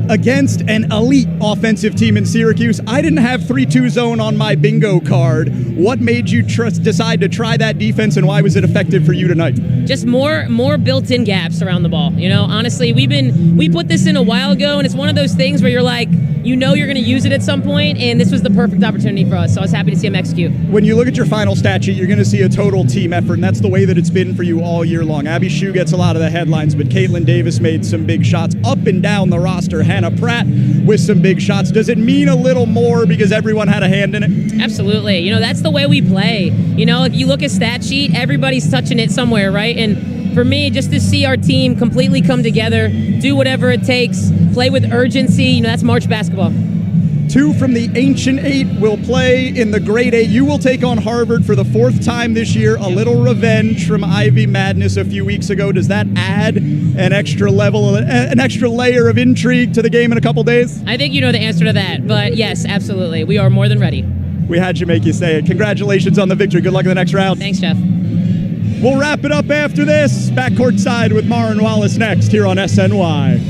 Against an elite offensive team in Syracuse, I didn't have 3-2 zone on my bingo card. What made you decide to try that defense, and why was it effective for you tonight? Just more built-in gaps around the ball. You know, honestly, we put this in a while ago, and it's one of those things where you're like, you know you're going to use it at some point, and this was the perfect opportunity for us. So I was happy to see him execute. When you look at your final stat sheet, you're going to see a total team effort, and that's the way that it's been for you all year long. Abby Shue gets a lot of the headlines, but Caitlin Davis made some big shots up and down the roster. Hannah Pratt with some big shots. Does it mean a little more because everyone had a hand in it? Absolutely. You know, that's the way we play. You know, if you look at stat sheet, everybody's touching it somewhere, right? And for me, just to see our team completely come together, do whatever it takes, play with urgency, you know, that's March basketball. 2 from the Ancient 8 will play in the Grade 8. You will take on Harvard for the 4th time this year. A little revenge from Ivy Madness a few weeks ago. Does that add an extra level, an extra layer of intrigue to the game in a couple days? I think you know the answer to that, but yes, absolutely. We are more than ready. We had you make you say it. Congratulations on the victory. Good luck in the next round. Thanks, Jeff. We'll wrap it up after this. Back courtside with Maren Wallace next here on SNY.